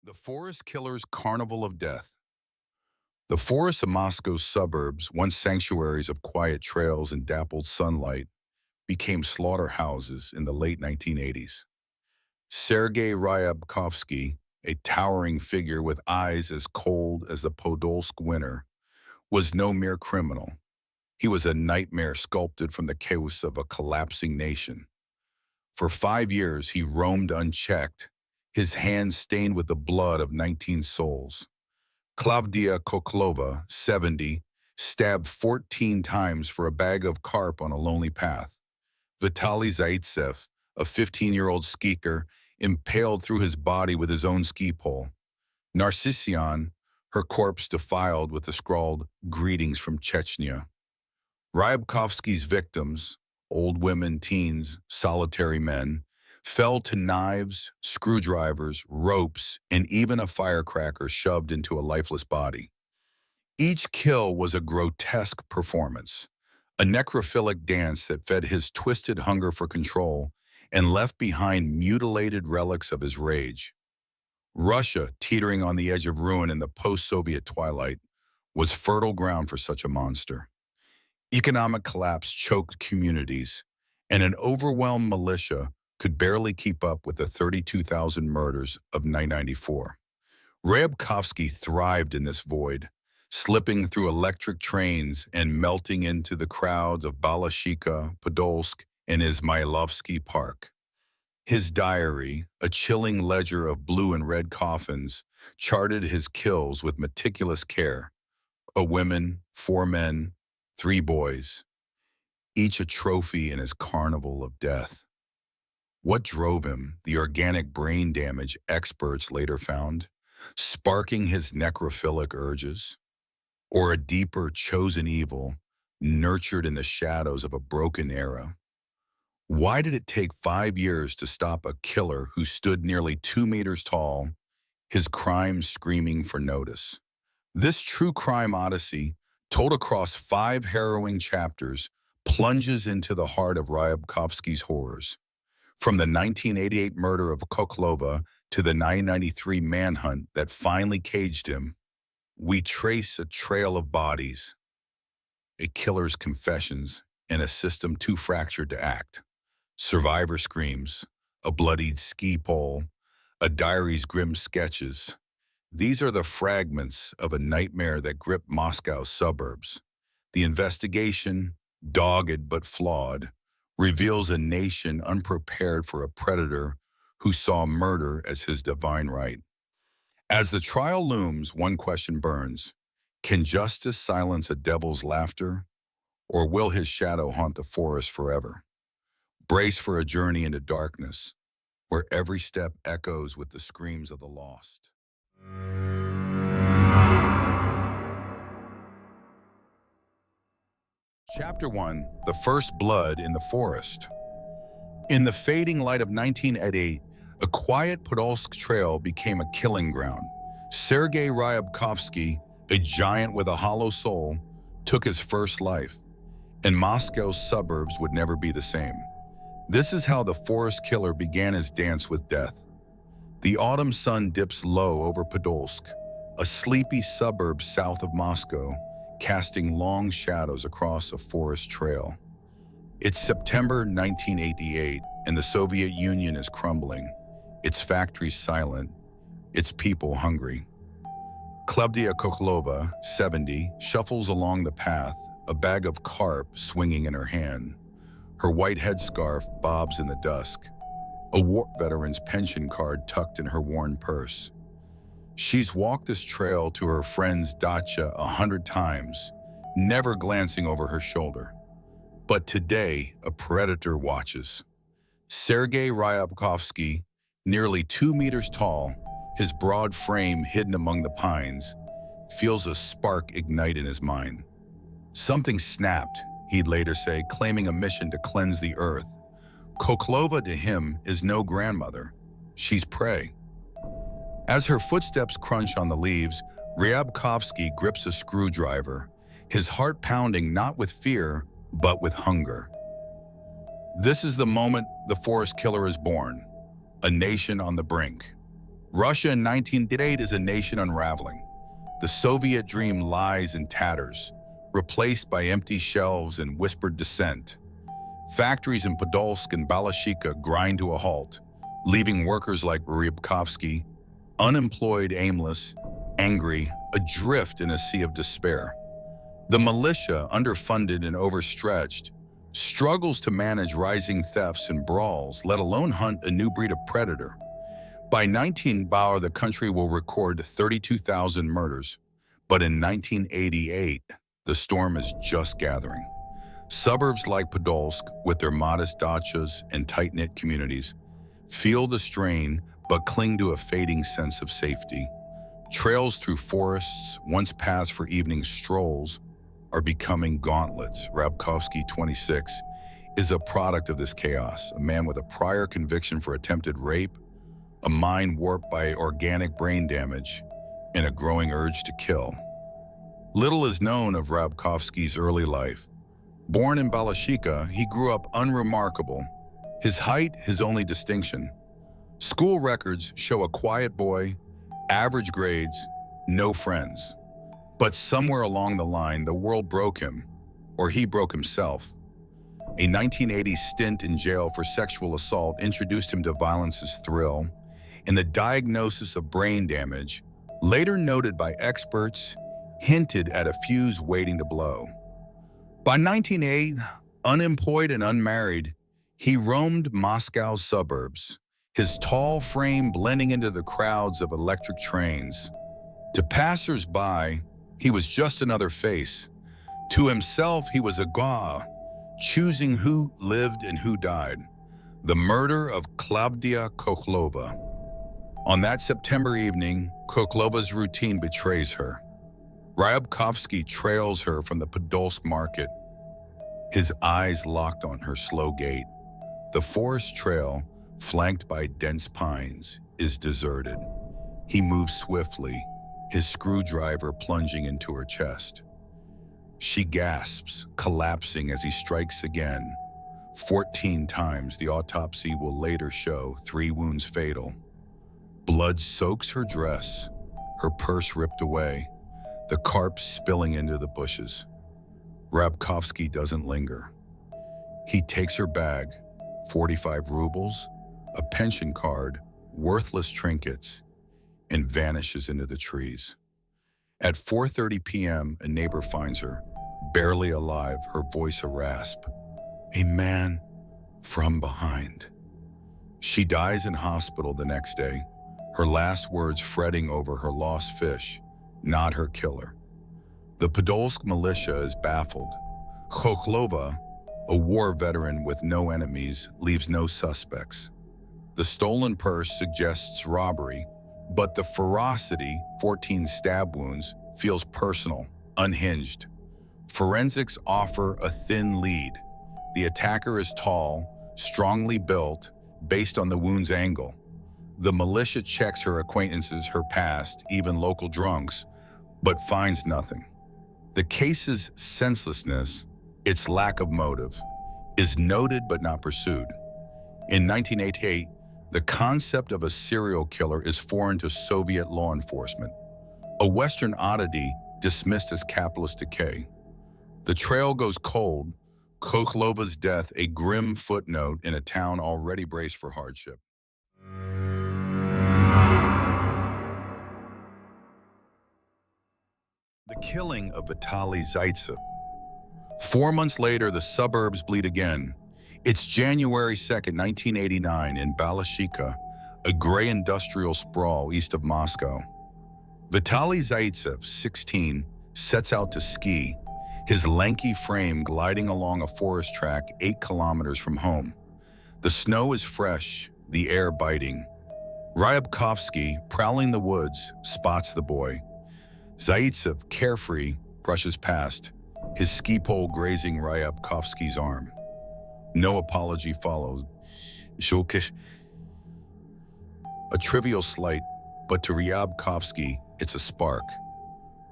The Forest Killer's Carnival of Death. The forests of Moscow's suburbs, once sanctuaries of quiet trails and dappled sunlight, became slaughterhouses in the late 1980s. Sergei Ryabkovsky, a towering figure with eyes as cold as the Podolsk winter, was no mere criminal. He was a nightmare sculpted from the chaos of a collapsing nation. For 5 years, he roamed unchecked, his hands stained with the blood of 19 souls. Klavdia Koklova, 70, stabbed 14 times for a bag of carp on a lonely path. Vitaly Zaitsev, a 15-year-old skier, impaled through his body with his own ski pole. Narcission, her corpse defiled with the scrawled "Greetings from Chechnya." Ryabkovsky's victims, old women, teens, solitary men, fell to knives, screwdrivers, ropes, and even a firecracker shoved into a lifeless body. Each kill was a grotesque performance, a necrophilic dance that fed his twisted hunger for control and left behind mutilated relics of his rage. Russia, teetering on the edge of ruin in the post-Soviet twilight, was fertile ground for such a monster. Economic collapse choked communities, and an overwhelmed militia could barely keep up with the 32,000 murders of 1994. Ryabkovsky thrived in this void, slipping through electric trains and melting into the crowds of Balashika, Podolsk, and Izmailovsky Park. His diary, a chilling ledger of blue and red coffins, charted his kills with meticulous care. A woman, 4 men, 3 boys, each a trophy in his carnival of death. What drove him, the organic brain damage experts later found, sparking his necrophilic urges? Or a deeper, chosen evil, nurtured in the shadows of a broken era? Why did it take 5 years to stop a killer who stood nearly 2 meters tall, his crimes screaming for notice? This true crime odyssey, told across 5 harrowing chapters, plunges into the heart of Ryabkovsky's horrors. From the 1988 murder of Koklova to the 1993 manhunt that finally caged him, we trace a trail of bodies, a killer's confessions, and a system too fractured to act. Survivor screams, a bloodied ski pole, a diary's grim sketches. These are the fragments of a nightmare that gripped Moscow's suburbs. The investigation, dogged but flawed, reveals a nation unprepared for a predator who saw murder as his divine right. As the trial looms, one question burns. Can justice silence a devil's laughter, or will his shadow haunt the forest forever? Brace for a journey into darkness, where every step echoes with the screams of the lost. Chapter 1, The First Blood in the Forest. In the fading light of 1988, a quiet Podolsk trail became a killing ground. Sergei Ryabkovsky, a giant with a hollow soul, took his first life, and Moscow's suburbs would never be the same. This is how the forest killer began his dance with death. The autumn sun dips low over Podolsk, a sleepy suburb south of Moscow, casting long shadows across a forest trail. It's September 1988, and the Soviet Union is crumbling, its factories silent, its people hungry. Klavdia Koklova, 70, shuffles along the path, a bag of carp swinging in her hand. Her white headscarf bobs in the dusk, a war veteran's pension card tucked in her worn purse. She's walked this trail to her friend's dacha 100 times, never glancing over her shoulder. But today, a predator watches. Sergei Ryabkovsky, nearly 2 meters tall, his broad frame hidden among the pines, feels a spark ignite in his mind. Something snapped, he'd later say, claiming a mission to cleanse the earth. Koklova to him is no grandmother. She's prey. As her footsteps crunch on the leaves, Ryabkovsky grips a screwdriver, his heart pounding not with fear, but with hunger. This is the moment the forest killer is born, a nation on the brink. Russia in 1988 is a nation unraveling. The Soviet dream lies in tatters, replaced by empty shelves and whispered dissent. Factories in Podolsk and Balashika grind to a halt, leaving workers like Ryabkovsky unemployed, aimless, angry, adrift in a sea of despair. The militia, underfunded and overstretched, struggles to manage rising thefts and brawls, let alone hunt a new breed of predator. By 19Bauer, the country will record 32,000 murders, but in 1988, the storm is just gathering. Suburbs like Podolsk, with their modest dachas and tight-knit communities, feel the strain but cling to a fading sense of safety. Trails through forests, once paths for evening strolls, are becoming gauntlets. Ryabkovsky, 26, is a product of this chaos, a man with a prior conviction for attempted rape, a mind warped by organic brain damage, and a growing urge to kill. Little is known of Ryabkovsky's early life. Born in Balashika, he grew up unremarkable. His height, his only distinction. School records show a quiet boy, average grades, no friends. But somewhere along the line, the world broke him, or he broke himself. A 1980 stint in jail for sexual assault introduced him to violence's thrill, and the diagnosis of brain damage, later noted by experts, hinted at a fuse waiting to blow. By 1980, unemployed and unmarried, he roamed Moscow's suburbs, his tall frame blending into the crowds of electric trains. To passers-by, he was just another face. To himself, he was a god, choosing who lived and who died. The murder of Klavdia Kokhlova. On that September evening, Kokhlova's routine betrays her. Ryabkovsky trails her from the Podolsk market, his eyes locked on her slow gait. The forest trail, flanked by dense pines, is deserted. He moves swiftly, his screwdriver plunging into her chest. She gasps, collapsing as he strikes again. 14 times, the autopsy will later show 3 wounds fatal. Blood soaks her dress, her purse ripped away, the carp spilling into the bushes. Ryabkovsky doesn't linger. He takes her bag, 45 rubles, a pension card, worthless trinkets, and vanishes into the trees. At 4:30 p.m., a neighbor finds her, barely alive, her voice a rasp. A man from behind. She dies in hospital the next day, her last words fretting over her lost fish, not her killer. The Podolsk militia is baffled. Kokhlova, a war veteran with no enemies, leaves no suspects. The stolen purse suggests robbery, but the ferocity, 14 stab wounds, feels personal, unhinged. Forensics offer a thin lead. The attacker is tall, strongly built, based on the wound's angle. The militia checks her acquaintances, her past, even local drunks, but finds nothing. The case's senselessness, its lack of motive, is noted but not pursued. In 1988, the concept of a serial killer is foreign to Soviet law enforcement, a Western oddity dismissed as capitalist decay. The trail goes cold, Kokhlova's death a grim footnote in a town already braced for hardship. The killing of Vitaly Zaitsev. 4 months later, the suburbs bleed again. It's January 2nd, 1989, in Balashika, a gray industrial sprawl east of Moscow. Vitaly Zaitsev, 16, sets out to ski, his lanky frame gliding along a forest track 8 kilometers from home. The snow is fresh, the air biting. Ryabkovsky, prowling the woods, spots the boy. Zaitsev, carefree, brushes past, his ski pole grazing Ryabkovsky's arm. No apology follows. A trivial slight, but to Ryabkovsky, it's a spark.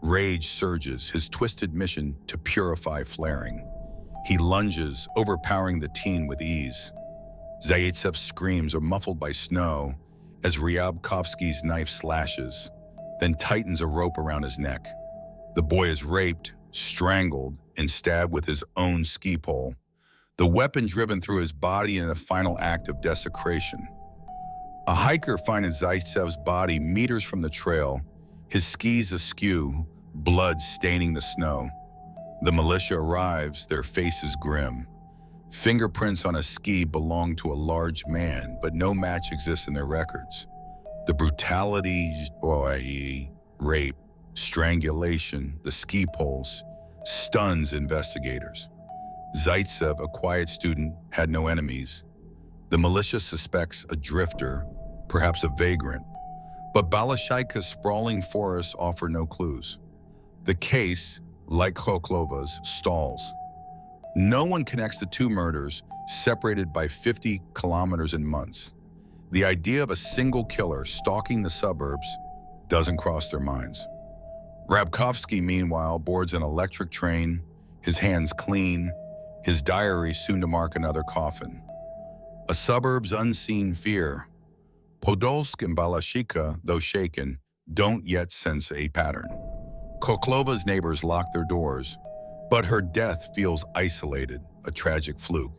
Rage surges, his twisted mission to purify flaring. He lunges, overpowering the teen with ease. Zaitsev's screams are muffled by snow as Ryabkovsky's knife slashes, then tightens a rope around his neck. The boy is raped, strangled, and stabbed with his own ski pole, the weapon driven through his body in a final act of desecration. A hiker finds Zaitsev's body meters from the trail, his skis askew, blood staining the snow. The militia arrives, their faces grim. Fingerprints on a ski belong to a large man, but no match exists in their records. The brutality, rape, strangulation, the ski poles, stuns investigators. Zaitsev, a quiet student, had no enemies. The militia suspects a drifter, perhaps a vagrant, but Balashika's sprawling forests offer no clues. The case, like Khoklova's, stalls. No one connects the two murders, separated by 50 kilometers in months. The idea of a single killer stalking the suburbs doesn't cross their minds. Ryabkovsky, meanwhile, boards an electric train, his hands clean, his diary soon to mark another coffin. A suburb's unseen fear. Podolsk and Balashika, though shaken, don't yet sense a pattern. Khoklova's neighbors lock their doors, but her death feels isolated, a tragic fluke.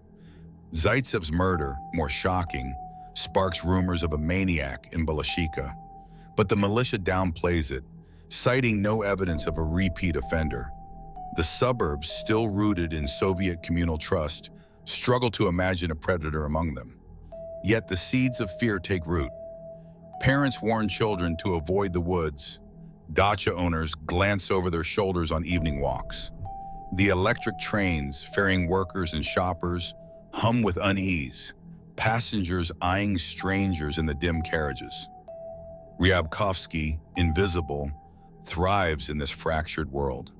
Zaitsev's murder, more shocking, sparks rumors of a maniac in Balashika, but the militia downplays it, citing no evidence of a repeat offender. The suburbs, still rooted in Soviet communal trust, struggle to imagine a predator among them. Yet the seeds of fear take root. Parents warn children to avoid the woods. Dacha owners glance over their shoulders on evening walks. The electric trains, ferrying workers and shoppers, hum with unease, passengers eyeing strangers in the dim carriages. Ryabkovsky, invisible, thrives in this fractured world.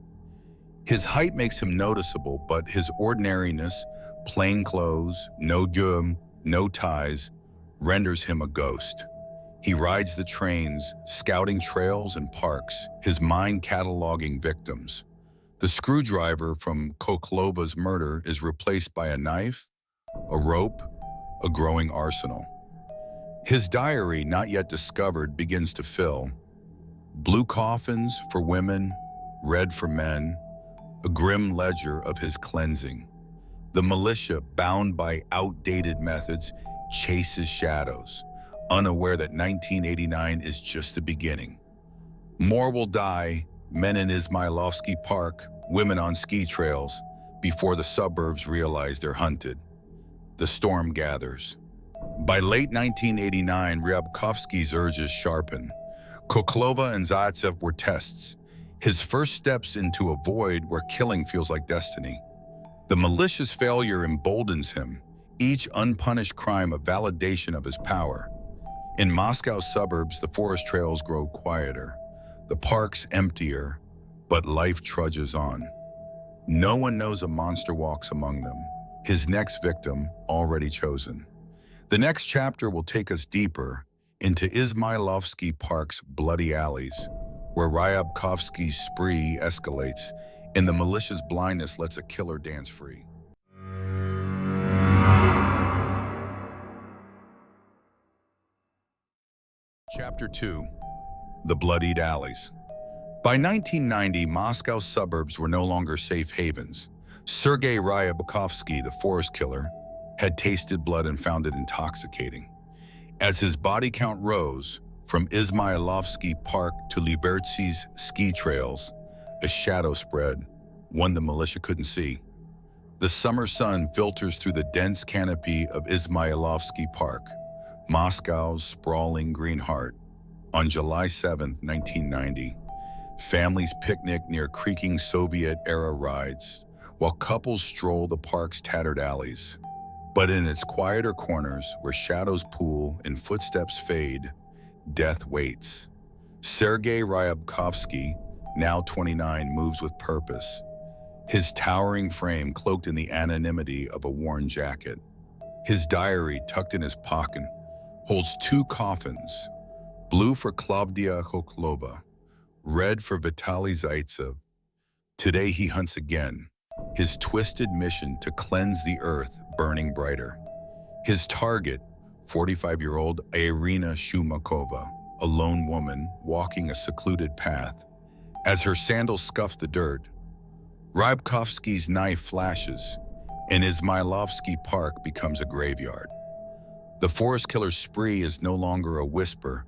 His height makes him noticeable, but his ordinariness, plain clothes, no gum, no ties, renders him a ghost. He rides the trains, scouting trails and parks, his mind cataloging victims. The screwdriver from Khoklova's murder is replaced by a knife, a rope, a growing arsenal. His diary, not yet discovered, begins to fill. Blue coffins for women, red for men, a grim ledger of his cleansing. The militia, bound by outdated methods, chases shadows, unaware that 1989 is just the beginning. More will die, men in Izmailovsky Park, women on ski trails, before the suburbs realize they're hunted. The storm gathers. By late 1989, Ryabkovsky's urges sharpen. Khokhlova and Zaitsev were tests, his first steps into a void where killing feels like destiny. The malicious failure emboldens him, each unpunished crime a validation of his power. In Moscow's suburbs, the forest trails grow quieter, the parks emptier, but life trudges on. No one knows a monster walks among them, his next victim already chosen. The next chapter will take us deeper into Izmailovsky Park's bloody alleys, where Ryabkovsky's spree escalates and the militia's blindness lets a killer dance free. Chapter 2. The Bloodied Alleys. By 1990, Moscow's suburbs were no longer safe havens. Sergei Ryabkovsky, the forest killer, had tasted blood and found it intoxicating. As his body count rose, from Izmailovsky Park to Liberty's ski trails, a shadow spread, one the militia couldn't see. The summer sun filters through the dense canopy of Izmailovsky Park, Moscow's sprawling green heart. On July 7, 1990, families picnic near creaking Soviet-era rides, while couples stroll the park's tattered alleys. But in its quieter corners, where shadows pool and footsteps fade, death waits. Sergei Ryabkovsky, now 29, moves with purpose, his towering frame cloaked in the anonymity of a worn jacket. His diary, tucked in his pocket, holds two coffins, blue for Klavdia Khokhlova, red for Vitaly Zaitsev. Today he hunts again, his twisted mission to cleanse the earth burning brighter. His target, 45-year-old Irina Shumakova, a lone woman walking a secluded path. As her sandals scuff the dirt, Ryabkovsky's knife flashes, and Izmailovsky Park becomes a graveyard. The forest killer's spree is no longer a whisper,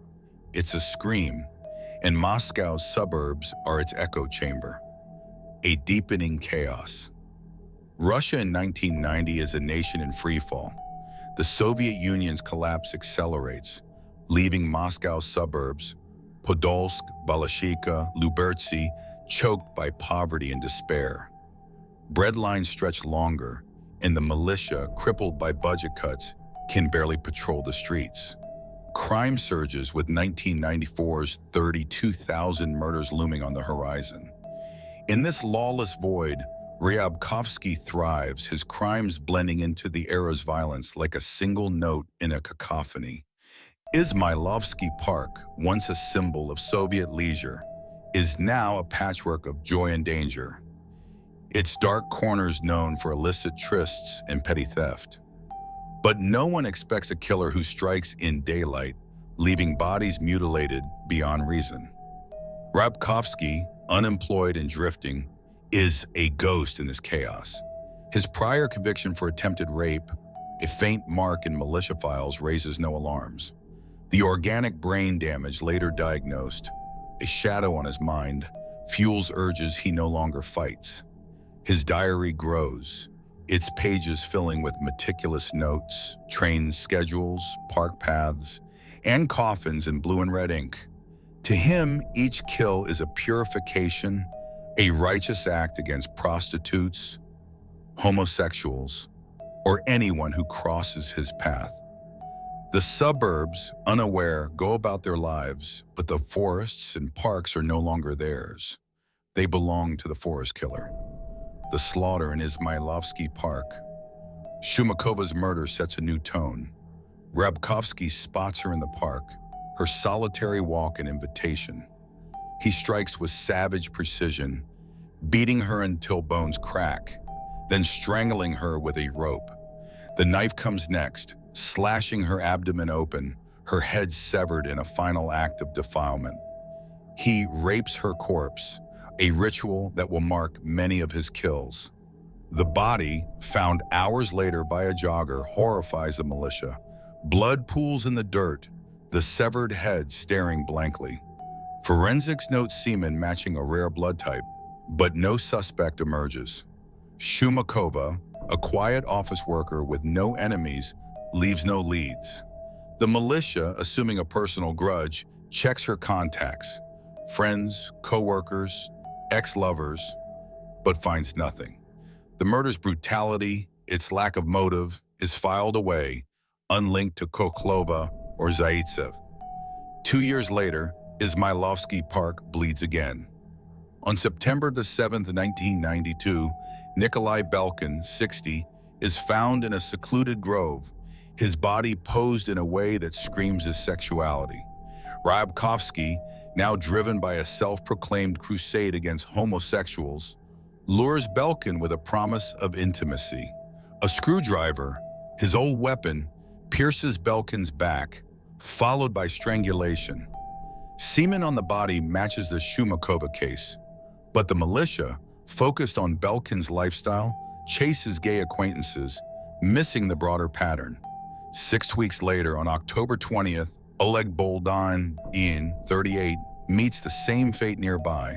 it's a scream, and Moscow's suburbs are its echo chamber. A deepening chaos. Russia in 1990 is a nation in freefall. The Soviet Union's collapse accelerates, leaving Moscow's suburbs, Podolsk, Balashika, Lyubertsy, choked by poverty and despair. Breadlines stretch longer, and the militia, crippled by budget cuts, can barely patrol the streets. Crime surges with 1994's 32,000 murders looming on the horizon. In this lawless void, Ryabkovsky thrives, his crimes blending into the era's violence like a single note in a cacophony. Izmailovsky Park, once a symbol of Soviet leisure, is now a patchwork of joy and danger. Its dark corners known for illicit trysts and petty theft. But no one expects a killer who strikes in daylight, leaving bodies mutilated beyond reason. Ryabkovsky, unemployed and drifting, is a ghost in this chaos. His prior conviction for attempted rape, a faint mark in militia files, raises no alarms. The organic brain damage later diagnosed, a shadow on his mind, fuels urges he no longer fights. His diary grows, its pages filling with meticulous notes, train schedules, park paths, and coffins in blue and red ink. To him, each kill is a purification, a righteous act against prostitutes, homosexuals, or anyone who crosses his path. The suburbs, unaware, go about their lives, but the forests and parks are no longer theirs. They belong to the forest killer. The slaughter in Izmailovsky Park. Shumakova's murder sets a new tone. Ryabkovsky spots her in the park, her solitary walk an invitation. He strikes with savage precision, beating her until bones crack, then strangling her with a rope. The knife comes next, slashing her abdomen open, her head severed in a final act of defilement. He rapes her corpse, a ritual that will mark many of his kills. The body, found hours later by a jogger, horrifies the militia. Blood pools in the dirt, the severed head staring blankly. Forensics note semen matching a rare blood type, but no suspect emerges. Shumakova, a quiet office worker with no enemies, leaves no leads. The militia, assuming a personal grudge, checks her contacts, friends, co-workers, ex-lovers, but finds nothing. The murder's brutality, its lack of motive, is filed away, unlinked to Koklova or Zaitsev. 2 years later, Izmailovsky Park bleeds again. On September the 7th, 1992, Nikolai Belkin, 60, is found in a secluded grove, his body posed in a way that screams his sexuality. Ryabkovsky, now driven by a self-proclaimed crusade against homosexuals, lures Belkin with a promise of intimacy. A screwdriver, his old weapon, pierces Belkin's back, followed by strangulation. Semen on the body matches the Shumakova case, but the militia, focused on Belkin's lifestyle, chases gay acquaintances, missing the broader pattern. 6 weeks later, on October 20th, Oleg Boldan, 38, meets the same fate nearby.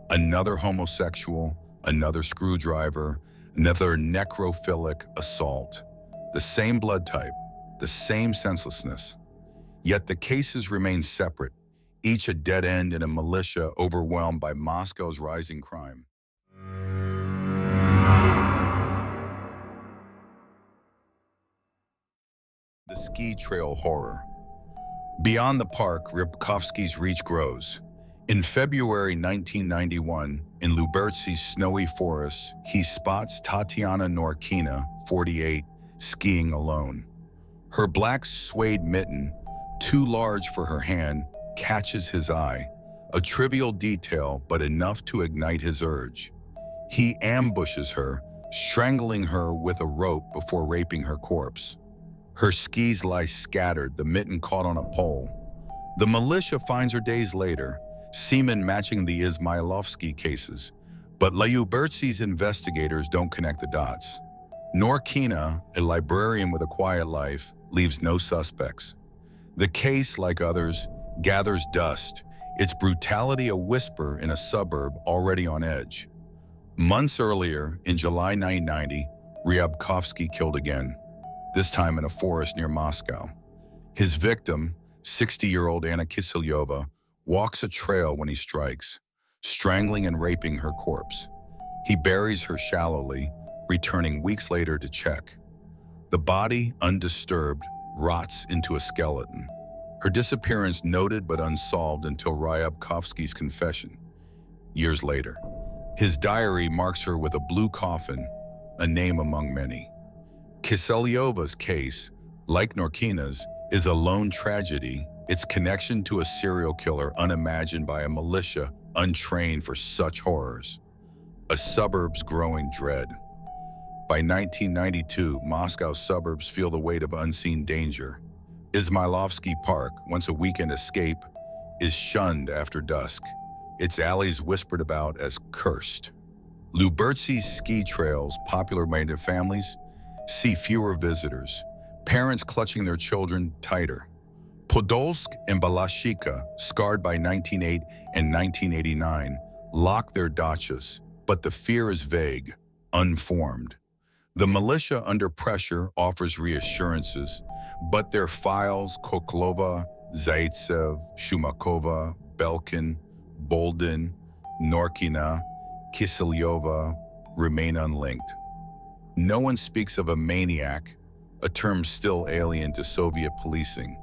Another homosexual, another screwdriver, another necrophilic assault. The same blood type, the same senselessness. Yet the cases remain separate, each a dead end in a militia overwhelmed by Moscow's rising crime. The ski trail horror. Beyond the park, Ryabkovsky's reach grows. In February 1991, in Lyubertsy's snowy forests, he spots Tatiana Norkina, 48, skiing alone. Her black suede mitten, too large for her hand, catches his eye, a trivial detail but enough to ignite his urge. He ambushes her, strangling her with a rope before raping her corpse. Her skis lie scattered, the mitten caught on a pole. The militia finds her days later, semen matching the Izmailovsky cases. But Lyubertsy's investigators don't connect the dots. Norkina, a librarian with a quiet life, leaves no suspects. The case, like others, gathers dust, its brutality a whisper in a suburb already on edge. Months earlier, in July 1990, Ryabkovsky killed again, this time in a forest near Moscow. His victim, 60-year-old Anna Kiselyova, walks a trail when he strikes, strangling and raping her corpse. He buries her shallowly, returning weeks later to check. The body, undisturbed, rots into a skeleton. Her disappearance noted but unsolved until Ryabkovsky's confession, years later. His diary marks her with a blue coffin, a name among many. Kiselyova's case, like Norkina's, is a lone tragedy, its connection to a serial killer unimagined by a militia untrained for such horrors. A suburb's growing dread. By 1992, Moscow's suburbs feel the weight of unseen danger. Izmailovsky Park, once a weekend escape, is shunned after dusk, its alleys whispered about as cursed. Lyubertsy's ski trails, popular by the families, see fewer visitors, parents clutching their children tighter. Podolsk and Balashika, scarred by 1908 and 1989, lock their dachas, but the fear is vague, unformed. The militia under pressure offers reassurances, but their files, Koklova, Zaitsev, Shumakova, Belkin, Boldin, Norkina, Kiselyova remain unlinked. No one speaks of a maniac, a term still alien to Soviet policing.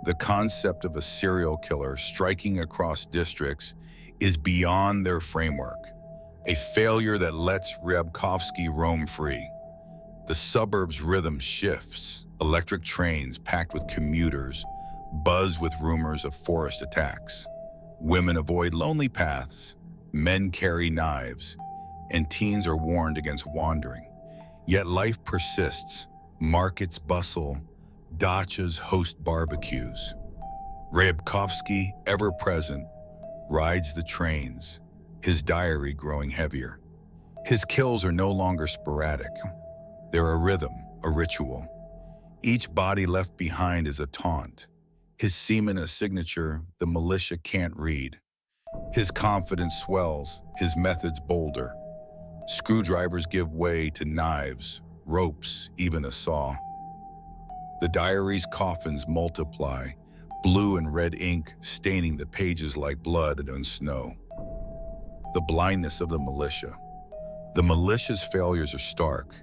The concept of a serial killer striking across districts is beyond their framework, a failure that lets Ryabkovsky roam free. The suburbs' rhythm shifts, electric trains packed with commuters buzz with rumors of forest attacks. Women avoid lonely paths, men carry knives, and teens are warned against wandering. Yet life persists, markets bustle, dachas host barbecues. Ryabkovsky, ever present, rides the trains, his diary growing heavier. His kills are no longer sporadic. They're a rhythm, a ritual. Each body left behind is a taunt. His semen a signature the militia can't read. His confidence swells, his methods bolder. Screwdrivers give way to knives, ropes, even a saw. The diary's coffins multiply, blue and red ink staining the pages like blood and snow. The blindness of the militia. The militia's failures are stark.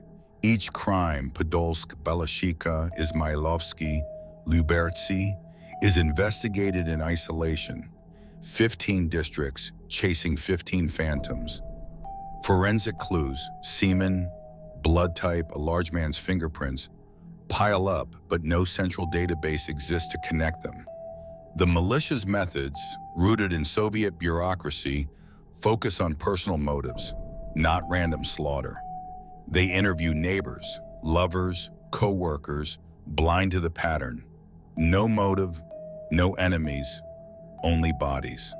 Each crime, Podolsk, Balashika, Izmailovsky, Lyubertsy, is investigated in isolation. 15 districts chasing 15 phantoms. Forensic clues, semen, blood type, a large man's fingerprints, pile up, but no central database exists to connect them. The militia's methods, rooted in Soviet bureaucracy, focus on personal motives, not random slaughter. They interview neighbors, lovers, co-workers, blind to the pattern. No motive, no enemies, only bodies.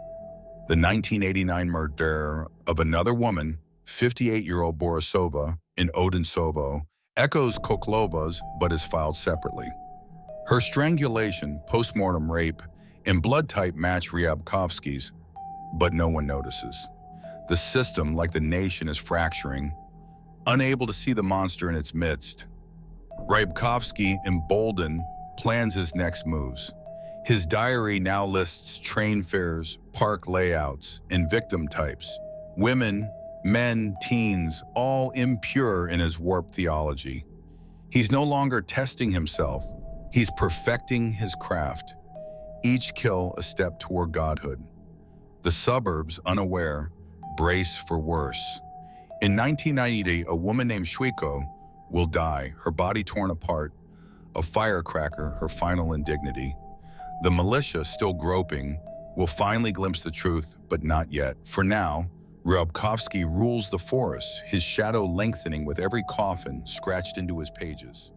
The 1989 murder of another woman, 58-year-old Borisova in Odinsovo, echoes Koklova's but is filed separately. Her strangulation, post-mortem rape, and blood type match Ryabkovsky's, but no one notices. The system, like the nation, is fracturing, unable to see the monster in its midst. Ryabkovsky, emboldened, plans his next moves. His diary now lists train fares, park layouts, and victim types. Women, men, teens, all impure in his warped theology. He's no longer testing himself, he's perfecting his craft. Each kill a step toward godhood. The suburbs, unaware, brace for worse. In 1990, a woman named Shwiko will die, her body torn apart, a firecracker, her final indignity. The militia, still groping, will finally glimpse the truth, but not yet. For now, Ryabkovsky rules the forest, his shadow lengthening with every coffin scratched into his pages.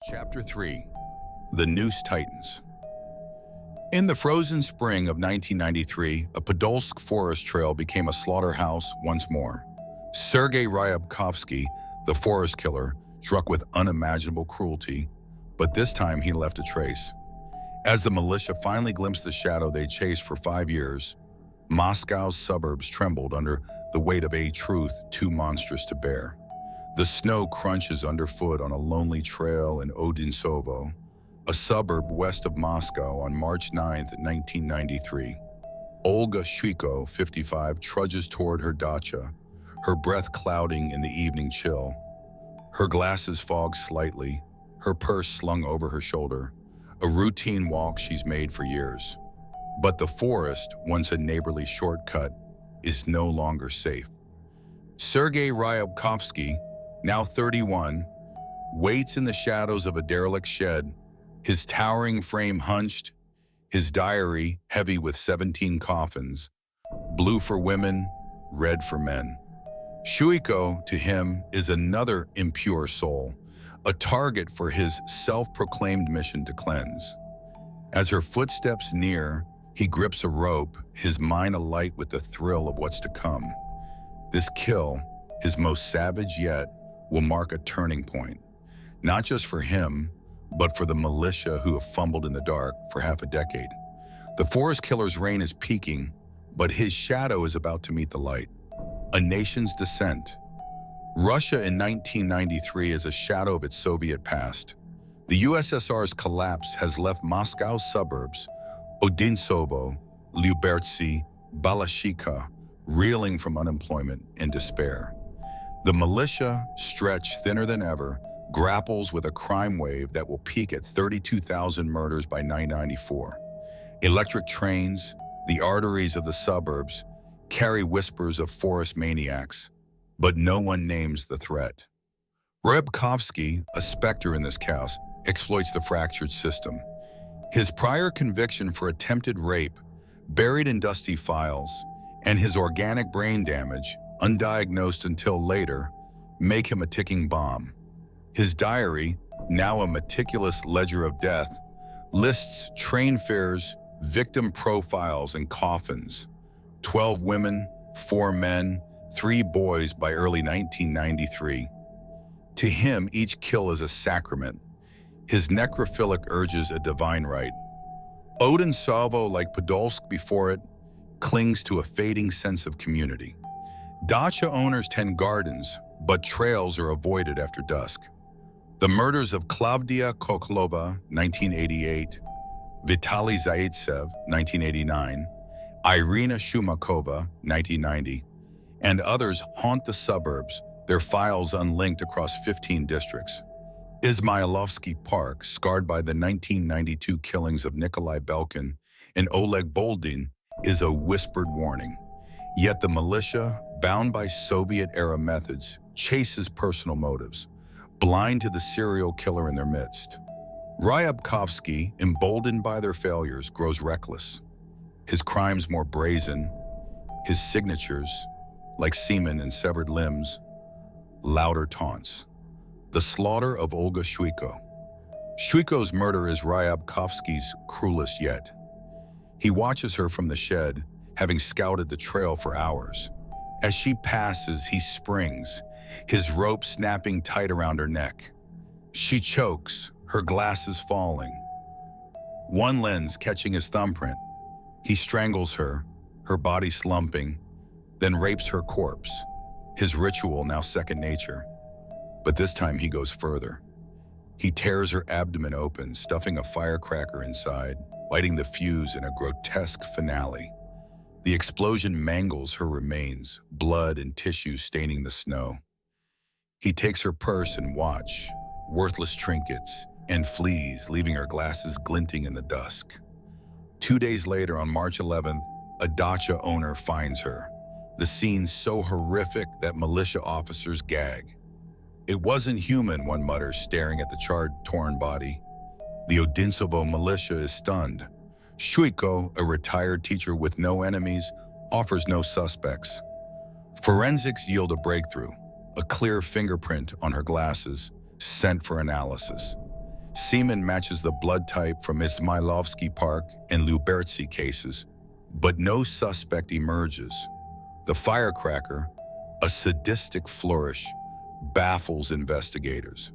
Chapter 3. The Noose Titans. In the frozen spring of 1993, a Podolsk forest trail became a slaughterhouse once more. Sergei Ryabkovsky, the forest killer, struck with unimaginable cruelty, but this time he left a trace. As the militia finally glimpsed the shadow they chased for 5 years, Moscow's suburbs trembled under the weight of a truth too monstrous to bear. The snow crunches underfoot on a lonely trail in Odintsovo, a suburb west of Moscow, on March 9, 1993. Olga Shuiko, 55, trudges toward her dacha, her breath clouding in the evening chill. Her glasses fog slightly, her purse slung over her shoulder, a routine walk she's made for years. But the forest, once a neighborly shortcut, is no longer safe. Sergei Ryabkovsky, now 31, waits in the shadows of a derelict shed, his towering frame hunched, his diary heavy with 17 coffins, blue for women, red for men. Shuiko, to him, is another impure soul, a target for his self-proclaimed mission to cleanse. As her footsteps near, he grips a rope, his mind alight with the thrill of what's to come. This kill, his most savage yet, will mark a turning point, not just for him, but for the militia who have fumbled in the dark for half a decade. The forest killer's reign is peaking, but his shadow is about to meet the light. A nation's descent. Russia in 1993 is a shadow of its Soviet past. The USSR's collapse has left Moscow's suburbs, Odintsovo, Lyubertsy, Balashikha, reeling from unemployment and despair. The militia, stretched thinner than ever, grapples with a crime wave that will peak at 32,000 murders by 1994. Electric trains, the arteries of the suburbs, carry whispers of forest maniacs, but no one names the threat. Ryabkovsky, a specter in this chaos, exploits the fractured system. His prior conviction for attempted rape, buried in dusty files, and his organic brain damage, undiagnosed until later, make him a ticking bomb. His diary, now a meticulous ledger of death, lists train fares, victim profiles, and coffins. 12 women, 4 men, 3 boys by early 1993. To him, each kill is a sacrament. His necrophilic urges a divine right. Odintsovo, like Podolsk before it, clings to a fading sense of community. Dacha owners tend gardens, but trails are avoided after dusk. The murders of Klavdia Koklova, 1988, Vitaly Zaitsev, 1989, Irina Shumakova, 1990, and others haunt the suburbs, their files unlinked across 15 districts. Izmailovsky Park, scarred by the 1992 killings of Nikolai Belkin and Oleg Boldin, is a whispered warning. Yet the militia, bound by Soviet-era methods, chases personal motives, blind to the serial killer in their midst. Ryabkovsky, emboldened by their failures, grows reckless. His crimes more brazen, his signatures, like semen and severed limbs, louder taunts. The slaughter of Olga Shuiko. Shuiko's murder is Ryabkovsky's cruelest yet. He watches her from the shed, having scouted the trail for hours. As she passes, he springs, his rope snapping tight around her neck. She chokes, her glasses falling, one lens catching his thumbprint. He strangles her, her body slumping, then rapes her corpse, his ritual now second nature. But this time he goes further. He tears her abdomen open, stuffing a firecracker inside, lighting the fuse in a grotesque finale. The explosion mangles her remains, blood and tissue staining the snow. He takes her purse and watch, worthless trinkets, and flees, leaving her glasses glinting in the dusk. 2 days later, on March 11th, a dacha owner finds her. The scene so horrific that militia officers gag. It wasn't human, one mutters, staring at the charred, torn body. The Odintsovo militia is stunned. Shuiko, a retired teacher with no enemies, offers no suspects. Forensics yield a breakthrough, a clear fingerprint on her glasses, sent for analysis. Semen matches the blood type from Izmailovsky Park and Lubertsy cases, but no suspect emerges. The firecracker, a sadistic flourish, baffles investigators.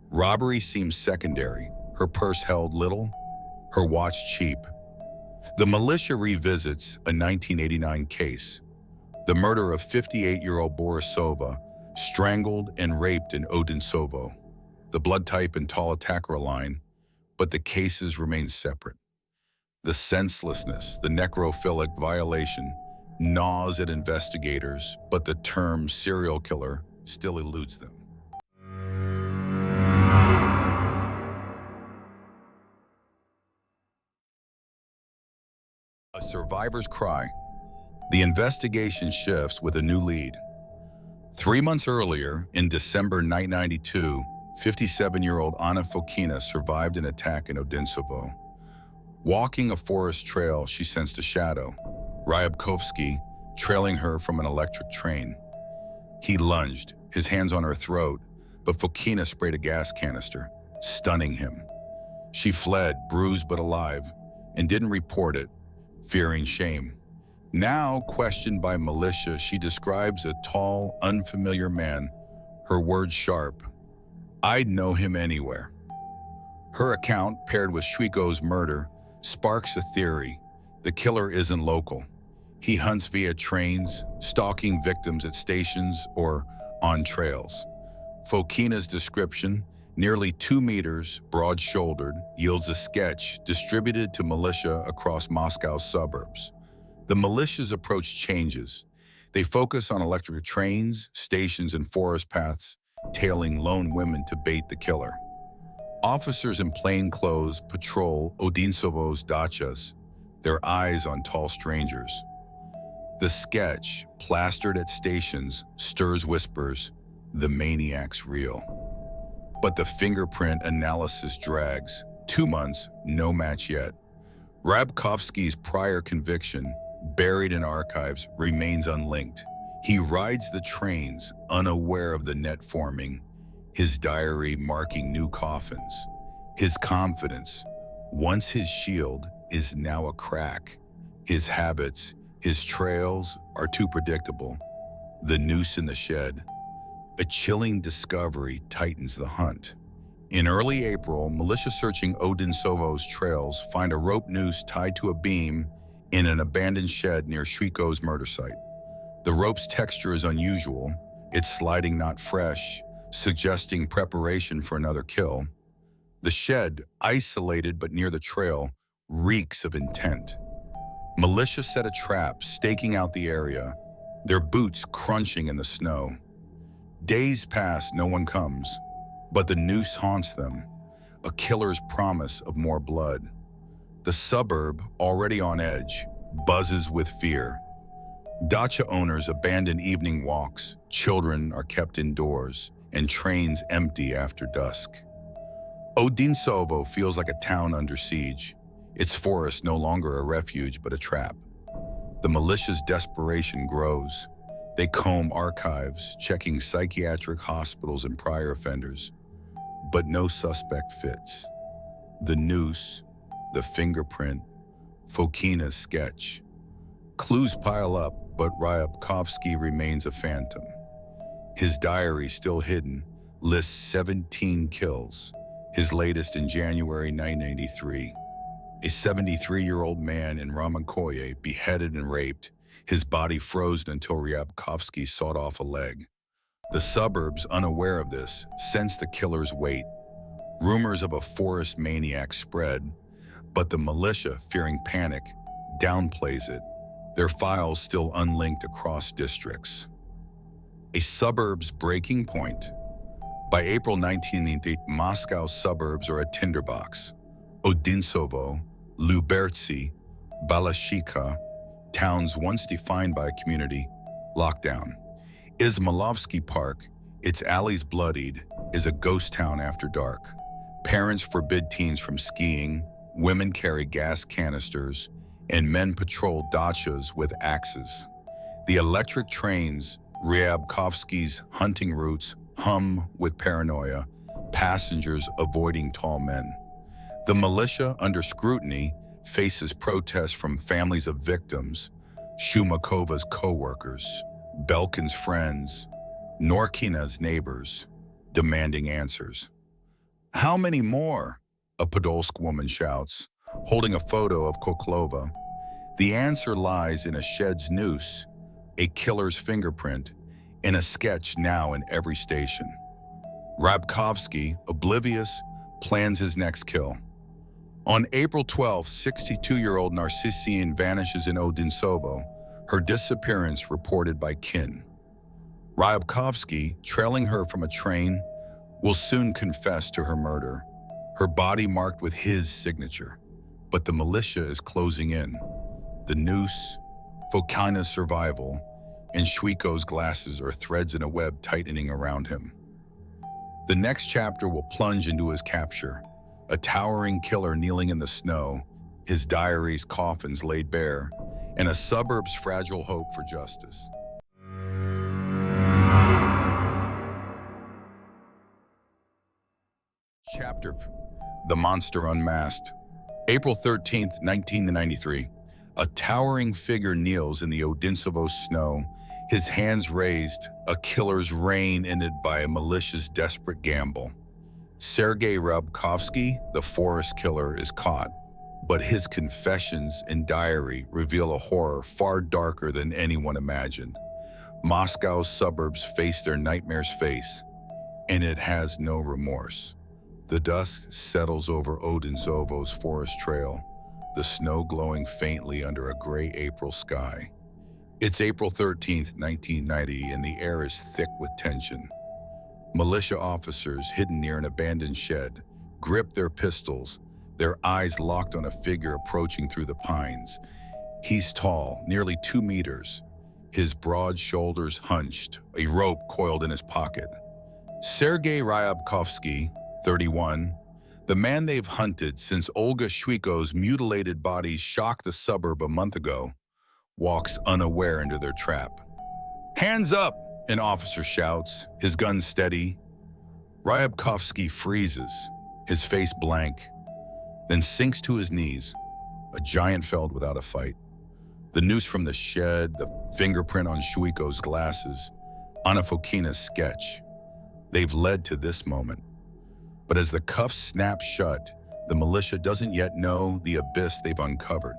Robbery seems secondary, her purse held little, her watch cheap. The militia revisits a 1989 case, the murder of 58-year-old Borisova, strangled and raped in Odinsovo. The blood type and tall attacker align, but the cases remain separate. The senselessness, the necrophilic violation, gnaws at investigators, but the term serial killer still eludes them. A survivor's cry. The investigation shifts with a new lead. 3 months earlier, in December 1992, 57-year-old Anna Fokina survived an attack in Odinsovo. Walking a forest trail, she sensed a shadow, Ryabkovsky, trailing her from an electric train. He lunged, his hands on her throat, but Fokina sprayed a gas canister, stunning him. She fled, bruised but alive, and didn't report it, fearing shame. Now, questioned by militia, she describes a tall, unfamiliar man, her words sharp. "I'd know him anywhere." Her account, paired with Shwiko's murder, sparks a theory. The killer isn't local. He hunts via trains, stalking victims at stations or on trails. Fokina's description, nearly 2 meters, broad-shouldered, yields a sketch distributed to militia across Moscow's suburbs. The militia's approach changes. They focus on electric trains, stations, and forest paths, tailing lone women to bait the killer. Officers in plain clothes patrol Odinsovo's dachas, their eyes on tall strangers. The sketch, plastered at stations, stirs whispers, the maniac's real. But the fingerprint analysis drags. 2 months, no match yet. Ryabkovsky's prior conviction, buried in archives, remains unlinked. He rides the trains, unaware of the net forming, his diary marking new coffins. His confidence, once his shield, is now a crack. His habits, his trails are too predictable. The noose in the shed. A chilling discovery tightens the hunt. In early April, militia searching Odinsovo's trails find a rope noose tied to a beam in an abandoned shed near Shwiko's murder site. The rope's texture is unusual, its sliding knot fresh, suggesting preparation for another kill. The shed, isolated but near the trail, reeks of intent. Militia set a trap, staking out the area, their boots crunching in the snow. Days pass, no one comes, but the noose haunts them, a killer's promise of more blood. The suburb, already on edge, buzzes with fear. Dacha owners abandon evening walks, children are kept indoors, and trains empty after dusk. Odinsovo feels like a town under siege, its forest no longer a refuge but a trap. The militia's desperation grows. They comb archives, checking psychiatric hospitals and prior offenders, but no suspect fits. The noose, the fingerprint, Fokina's sketch. Clues pile up, but Ryabkovsky remains a phantom. His diary, still hidden, lists 17 kills, his latest in January 1983. A 73-year-old man in Ramankoye beheaded and raped, his body frozen until Ryabkovsky sawed off a leg. The suburbs, unaware of this, sense the killer's weight. Rumors of a forest maniac spread, but the militia, fearing panic, downplays it, their files still unlinked across districts. A suburb's breaking point. By April 1988, Moscow's suburbs are a tinderbox. Odinsovo, Lubertsy, Balashikha, towns once defined by a community, lockdown. Izmailovsky Park, its alleys bloodied, is a ghost town after dark. Parents forbid teens from skiing, women carry gas canisters, and men patrol dachas with axes. The electric trains, Ryabkovsky's hunting routes, hum with paranoia, passengers avoiding tall men. The militia, under scrutiny, faces protests from families of victims, Shumakova's co-workers, Belkin's friends, Norkina's neighbors, demanding answers. "How many more?" a Podolsk woman shouts, holding a photo of Koklova. The answer lies in a shed's noose, a killer's fingerprint, and a sketch now in every station. Ryabkovsky, oblivious, plans his next kill. On April 12, 62-year-old Narcissian vanishes in Odinsovo, her disappearance reported by kin. Ryabkovsky, trailing her from a train, will soon confess to her murder, her body marked with his signature. But the militia is closing in. The noose, Fokina's survival, and Shwiko's glasses are threads in a web tightening around him. The next chapter will plunge into his capture, a towering killer kneeling in the snow, his diary's coffins laid bare, and a suburb's fragile hope for justice. Chapter: The Monster Unmasked. April 13, 1993. A towering figure kneels in the Odinsovo snow, his hands raised, a killer's reign ended by a malicious, desperate gamble. Sergei Ryabkovsky, the forest killer, is caught, but his confessions and diary reveal a horror far darker than anyone imagined. Moscow's suburbs face their nightmare's face, and it has no remorse. The dust settles over Odinsovo's forest trail, the snow glowing faintly under a gray April sky. It's April 13th, 1990, and the air is thick with tension. Militia officers hidden near an abandoned shed grip their pistols, their eyes locked on a figure approaching through the pines. He's tall, nearly 2 meters, his broad shoulders hunched, a rope coiled in his pocket. Sergei Ryabkovsky, 31, the man they've hunted since Olga Shwiko's mutilated body shocked the suburb a month ago, walks unaware into their trap. "Hands up!" an officer shouts, his gun steady. Ryabkovsky freezes, his face blank, then sinks to his knees, a giant felled without a fight. The noose from the shed, the fingerprint on Shwiko's glasses, Anna Fokina's sketch, they've led to this moment. But as the cuffs snap shut, the militia doesn't yet know the abyss they've uncovered.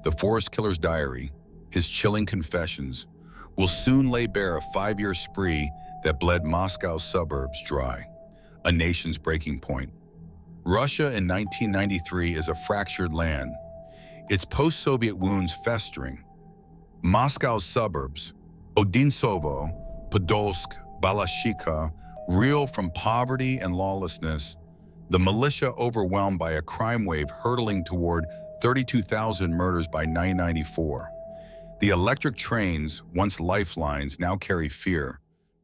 The forest killer's diary, his chilling confessions, will soon lay bare a 5-year spree that bled Moscow's suburbs dry, a nation's breaking point. Russia in 1993 is a fractured land, its post-Soviet wounds festering. Moscow's suburbs, Odinsovo, Podolsk, Balashikha, reel from poverty and lawlessness, the militia overwhelmed by a crime wave hurtling toward 32,000 murders by 1994. The electric trains, once lifelines, now carry fear,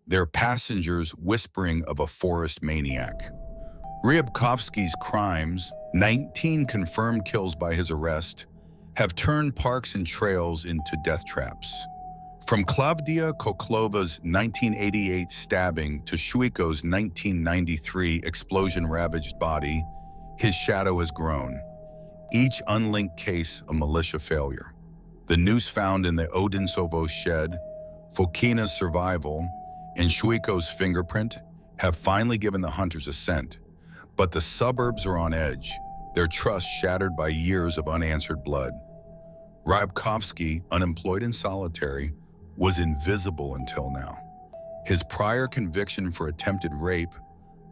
their passengers whispering of a forest maniac. Ryabkovsky's crimes, 19 confirmed kills by his arrest, have turned parks and trails into death traps. From Klavdia Koklova's 1988 stabbing to Shwiko's 1993 explosion-ravaged body, his shadow has grown. Each unlinked case a militia failure. The noose found in the Odinsovo shed, Fokina's survival, and Shwiko's fingerprint have finally given the hunters a scent. But the suburbs are on edge, their trust shattered by years of unanswered blood. Ryabkovsky, unemployed and solitary, was invisible until now. His prior conviction for attempted rape,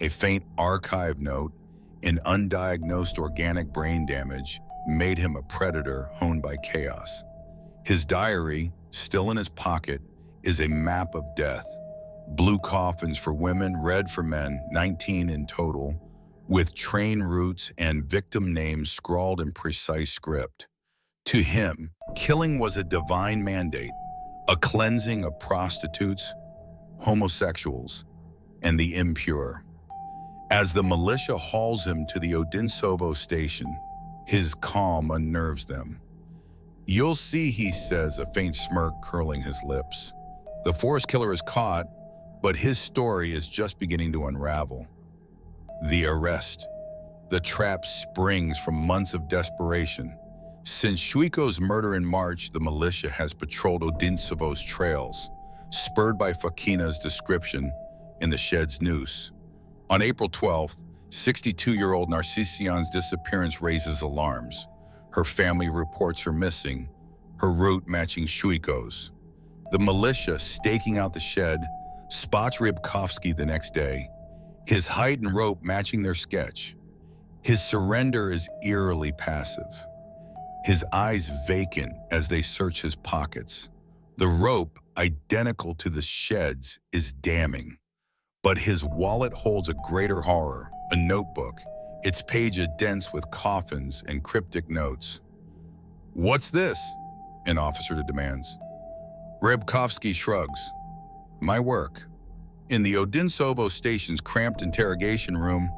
a faint archive note, and undiagnosed organic brain damage made him a predator honed by chaos. His diary, still in his pocket, is a map of death. Blue coffins for women, red for men, 19 in total, with train routes and victim names scrawled in precise script. To him, killing was a divine mandate, a cleansing of prostitutes, homosexuals, and the impure. As the militia hauls him to the Odinsovo station, his calm unnerves them. You'll see, he says, a faint smirk curling his lips. The forest killer is caught, but his story is just beginning to unravel. The arrest. The trap springs from months of desperation. Since Shuiko's murder in March, the militia has patrolled Odintsovo's trails, spurred by Fakina's description in the shed's noose. On April 12th, 62-year-old Narcissian's disappearance raises alarms. Her family reports her missing, her route matching Shuiko's. The militia, staking out the shed, spots Ryabkovsky the next day, his height and rope matching their sketch. His surrender is eerily passive, his eyes vacant as they search his pockets. The rope, identical to the shed's, is damning. But his wallet holds a greater horror, a notebook, its pages dense with coffins and cryptic notes. "What's this?" an officer demands. Ryabkovsky shrugs. "My work." In the Odintsovo station's cramped interrogation room,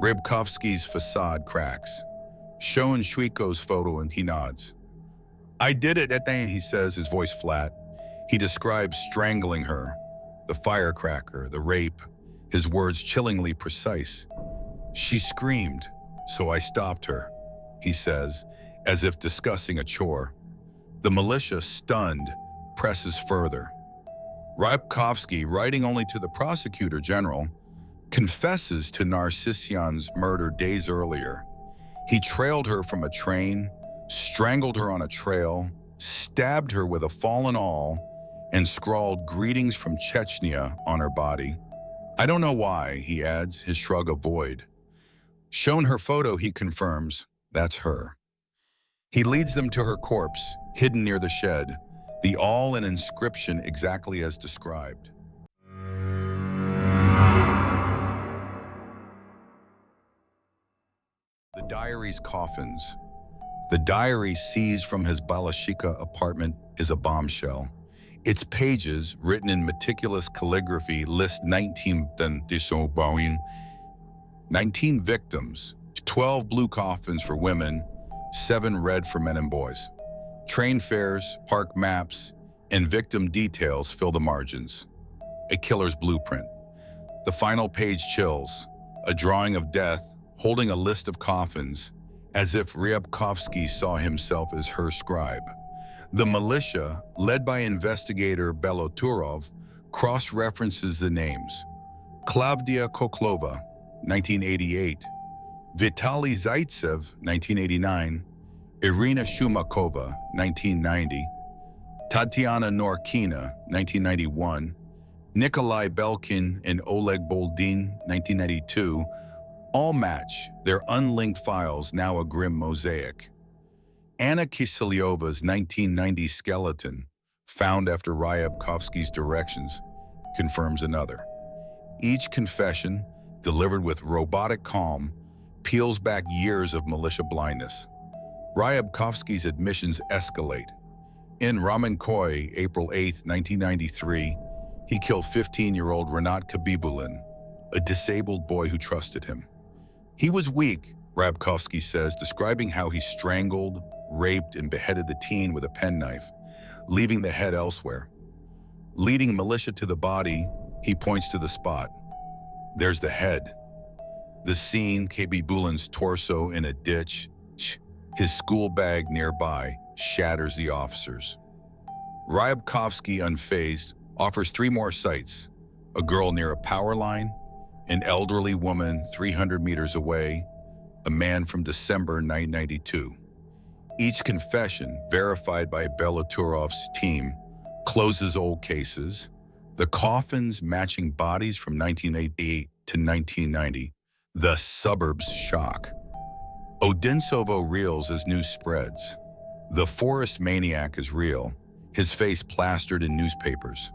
Ryabkovsky's facade cracks. Shown Shuiko's photo and he nods. "I did it, Etienne," he says, his voice flat. He describes strangling her, the firecracker, the rape, his words chillingly precise. "She screamed, so I stopped her," he says, as if discussing a chore. The militia, stunned, presses further. Ryabkovsky, writing only to the prosecutor general, confesses to Narcissian's murder days earlier. He trailed her from a train, strangled her on a trail, stabbed her with a fallen awl, and scrawled "Greetings from Chechnya" on her body. "I don't know why," he adds, his shrug a void. Shown her photo, he confirms, that's her. He leads them to her corpse, hidden near the shed, the awl and inscription exactly as described. The diary's coffins. The diary seized from his Balashika apartment is a bombshell. Its pages, written in meticulous calligraphy, list 19 victims, 12 blue coffins for women, 7 red for men and boys. Train fares, park maps, and victim details fill the margins. A killer's blueprint. The final page chills, a drawing of death holding a list of coffins, as if Ryabkovsky saw himself as her scribe. The militia, led by investigator Beloturov, cross-references the names. Klavdia Koklova, 1988. Vitaly Zaitsev, 1989. Irina Shumakova, 1990. Tatiana Norkina, 1991. Nikolai Belkin and Oleg Boldin, 1992. All match, their unlinked files now a grim mosaic. Anna Kiselyova's 1990 skeleton, found after Ryabkovsky's directions, confirms another. Each confession, delivered with robotic calm, peels back years of militia blindness. Ryabkovsky's admissions escalate. In Ramenkoy, April 8, 1993, he killed 15-year-old Renat Kabibulin, a disabled boy who trusted him. He was weak, Ryabkovsky says, describing how he strangled, raped, and beheaded the teen with a penknife, leaving the head elsewhere. Leading militia to the body, he points to the spot. There's the head. The scene, Kabibulin's torso in a ditch, his school bag nearby, shatters the officers. Ryabkovsky, unfazed, offers 3 more sites: a girl near a power line, an elderly woman 300 meters away, a man from December 1992. Each confession, verified by Beloturov's team, closes old cases, the coffins matching bodies from 1988 to 1990, the suburbs shock. Odintsovo reels as news spreads. The forest maniac is real, his face plastered in newspapers.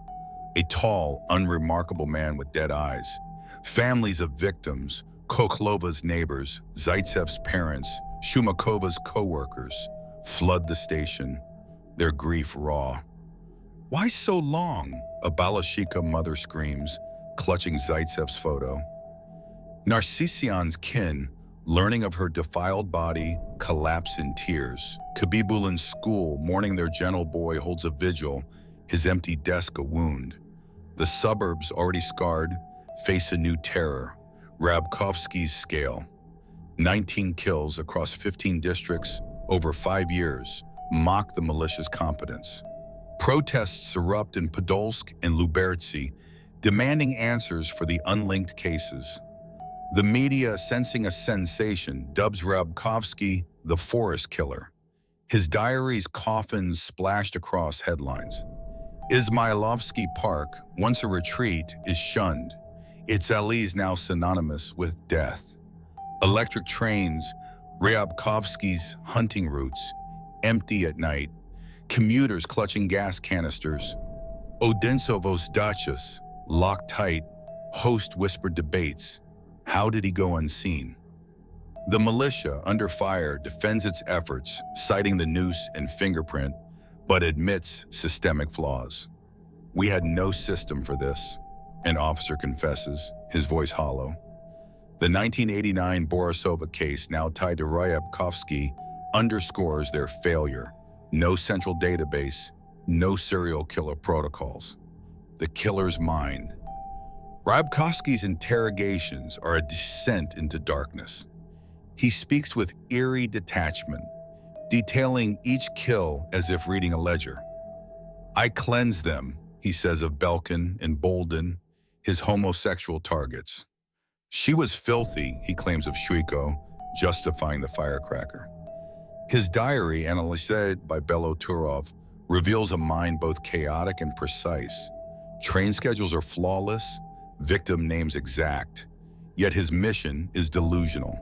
A tall, unremarkable man with dead eyes. Families of victims, Koklova's neighbors, Zaitsev's parents, Shumakova's co-workers, flood the station, their grief raw. "Why so long?" a Balashika mother screams, clutching Zaitsev's photo. Narcissian's kin, learning of her defiled body, collapse in tears. Kabibulin's school, mourning their gentle boy, holds a vigil, his empty desk a wound. The suburbs, already scarred, face a new terror. Ryabkovsky's scale. 19 kills across 15 districts over 5 years mock the militia's competence. Protests erupt in Podolsk and Lubertsy, demanding answers for the unlinked cases. The media, sensing a sensation, dubs Ryabkovsky the forest killer. His diary's coffins splashed across headlines. Izmailovsky Park, once a retreat, is shunned. Its alleys now synonymous with death. Electric trains, Ryabkovsky's hunting routes, empty at night. Commuters clutching gas canisters. Odintsovos dachas, locked tight, host whispered debates. How did he go unseen? The militia, under fire, defends its efforts, citing the noose and fingerprint, but admits systemic flaws. We had no system for this, an officer confesses, his voice hollow. The 1989 Borisova case, now tied to Ryabkovsky, underscores their failure. No central database, no serial killer protocols. The killer's mind. Ryabkovsky's interrogations are a descent into darkness. He speaks with eerie detachment, detailing each kill as if reading a ledger. I cleanse them, he says of Belkin and Bolden, his homosexual targets. She was filthy, he claims of Shchuiko, justifying the firecracker. His diary, analyzed by Beloturov, reveals a mind both chaotic and precise. Train schedules are flawless, victim names exact, yet his mission is delusional,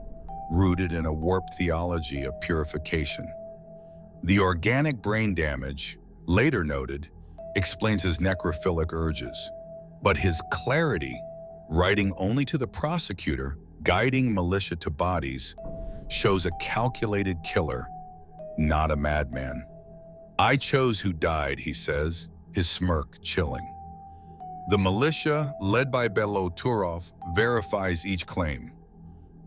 rooted in a warped theology of purification. The organic brain damage, later noted, explains his necrophilic urges, but his clarity, writing only to the prosecutor, guiding militia to bodies, shows a calculated killer, not a madman. I chose who died, he says, his smirk chilling. The militia, led by Beloturov, verifies each claim.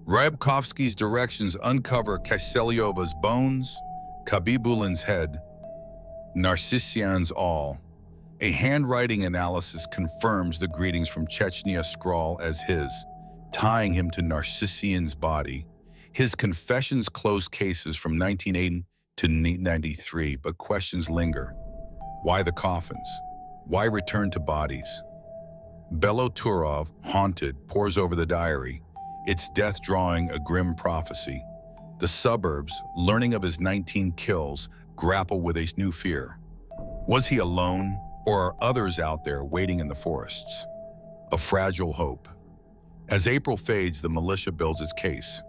Ryabkovsky's directions uncover Kaselyova's bones, Kabibulin's head, Narcissian's awl. A handwriting analysis confirms the greetings from Chechnya scrawl as his, tying him to Narcissian's body. His confessions close cases from 1980 to 1993, but questions linger. Why the coffins? Why return to bodies? Beloturov, haunted, pores over the diary, its death drawing a grim prophecy. The suburbs, learning of his 19 kills, grapple with a new fear. Was he alone, or are others out there waiting in the forests? A fragile hope. As April fades, the militia builds its case.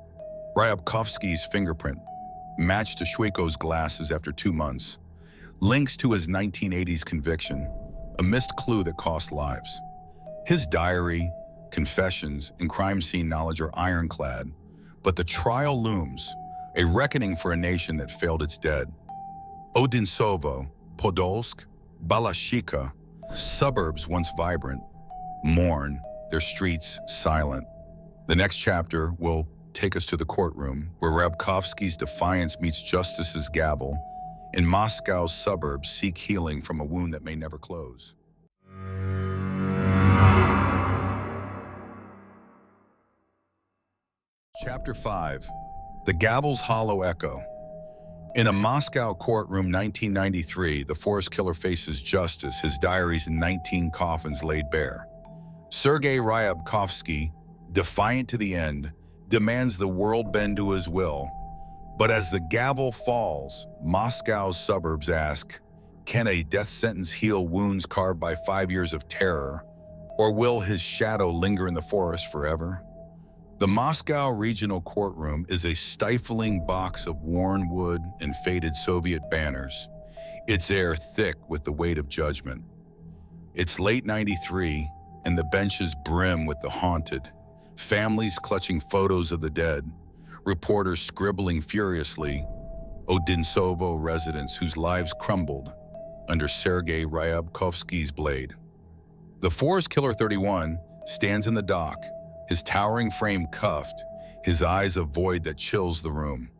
Ryabkovsky's fingerprint, matched to Shchuiko's glasses after 2 months, links to his 1980s conviction, a missed clue that cost lives. His diary, confessions, and crime scene knowledge are ironclad, but the trial looms, a reckoning for a nation that failed its dead. Odintsovo, Podolsk, Balashika, suburbs once vibrant, mourn, their streets silent. The next chapter will take us to the courtroom, where Ryabkovsky's defiance meets justice's gavel, and Moscow's suburbs seek healing from a wound that may never close. Chapter 5. The Gavel's Hollow Echo. In a Moscow courtroom 1993, the forest killer faces justice, his diaries in 19 coffins laid bare. Sergei Ryabkovsky, defiant to the end, demands the world bend to his will. But as the gavel falls, Moscow's suburbs ask, can a death sentence heal wounds carved by 5 years of terror, or will his shadow linger in the forest forever? The Moscow Regional Courtroom is a stifling box of worn wood and faded Soviet banners, its air thick with the weight of judgment. It's late '93, and the benches brim with the haunted, families clutching photos of the dead, reporters scribbling furiously, Odintsovo residents whose lives crumbled under Sergei Ryabkovsky's blade. The Forest Killer 31 stands in the dock, his towering frame cuffed, his eyes a void that chills the room.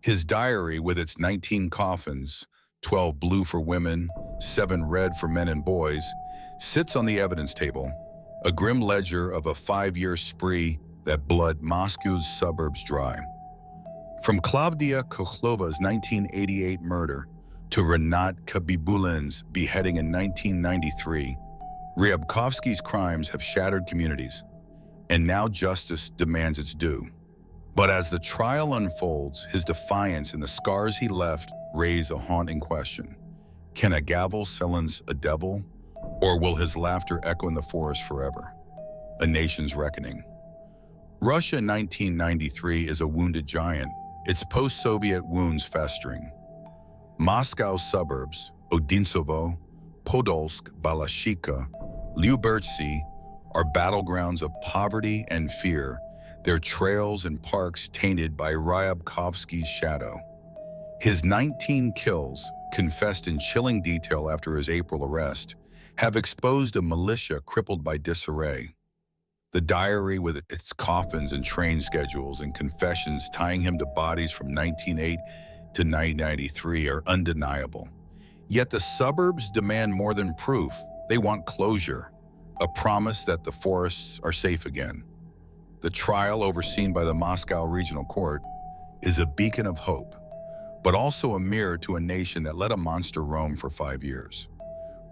His diary, with its 19 coffins, 12 blue for women, 7 red for men and boys, sits on the evidence table, a grim ledger of a 5-year spree that bled Moscow's suburbs dry. From Klavdia Kochlova's 1988 murder to Renat Khabibulin's beheading in 1993, Ryabkovsky's crimes have shattered communities, and now justice demands its due. But as the trial unfolds, his defiance and the scars he left raise a haunting question. Can a gavel silence a devil, or will his laughter echo in the forest forever? A nation's reckoning. Russia in 1993 is a wounded giant, its post-Soviet wounds festering. Moscow's suburbs, Odintsovo, Podolsk, Balashika, Lyubertsy, are battlegrounds of poverty and fear, their trails and parks tainted by Ryabkovsky's shadow. His 19 kills, confessed in chilling detail after his April arrest, have exposed a militia crippled by disarray. The diary, with its coffins and train schedules and confessions tying him to bodies from 1908 to 1993, are undeniable. Yet the suburbs demand more than proof. They want closure, a promise that the forests are safe again. The trial, overseen by the Moscow Regional Court, is a beacon of hope, but also a mirror to a nation that let a monster roam for 5 years.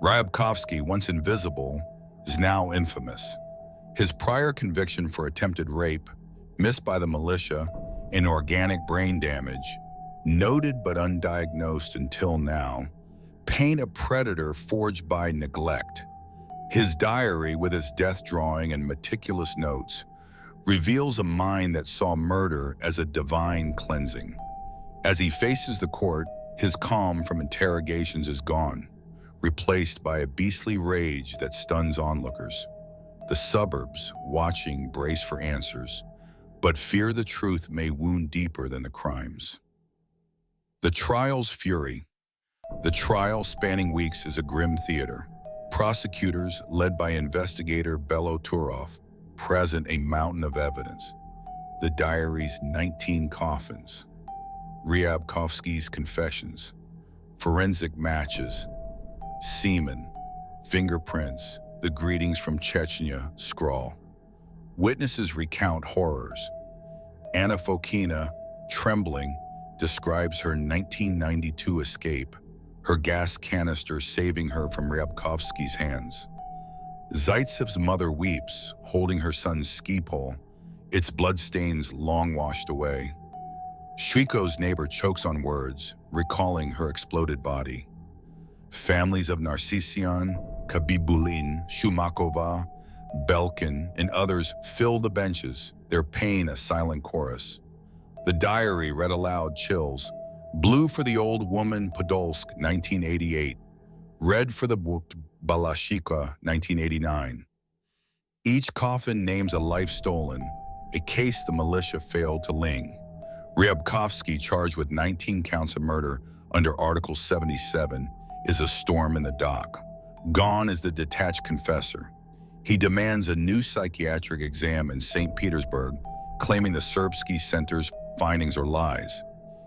Ryabkovsky, once invisible, is now infamous. His prior conviction for attempted rape, missed by the militia, and organic brain damage, noted but undiagnosed until now, paint a predator forged by neglect. His diary, with its death drawing and meticulous notes, reveals a mind that saw murder as a divine cleansing. As he faces the court, his calm from interrogations is gone, replaced by a beastly rage that stuns onlookers. The suburbs, watching, brace for answers, but fear the truth may wound deeper than the crimes. The trial's fury. The trial, spanning weeks, is a grim theater. Prosecutors, led by investigator Belo Turov, present a mountain of evidence. The diary's 19 coffins, Ryabkovsky's confessions, forensic matches, semen, fingerprints, the greetings from Chechnya scrawl. Witnesses recount horrors. Anna Fokina, trembling, describes her 1992 escape, her gas canister saving her from Ryabkovsky's hands. Zaitsev's mother weeps, holding her son's ski pole, its bloodstains long washed away. Shriko's neighbor chokes on words, recalling her exploded body. Families of Narsisyan, Khabibulin, Shumakova, Belkin, and others fill the benches, their pain a silent chorus. The diary, read aloud, chills. Blue for the old woman, Podolsk, 1988. Red for the booked Balashika, 1989. Each coffin names a life stolen, a case the militia failed to ling. Ryabkovsky, charged with 19 counts of murder under Article 77, is a storm in the dock. Gone is the detached confessor. He demands a new psychiatric exam in St. Petersburg, claiming the Serbsky Center's findings are lies.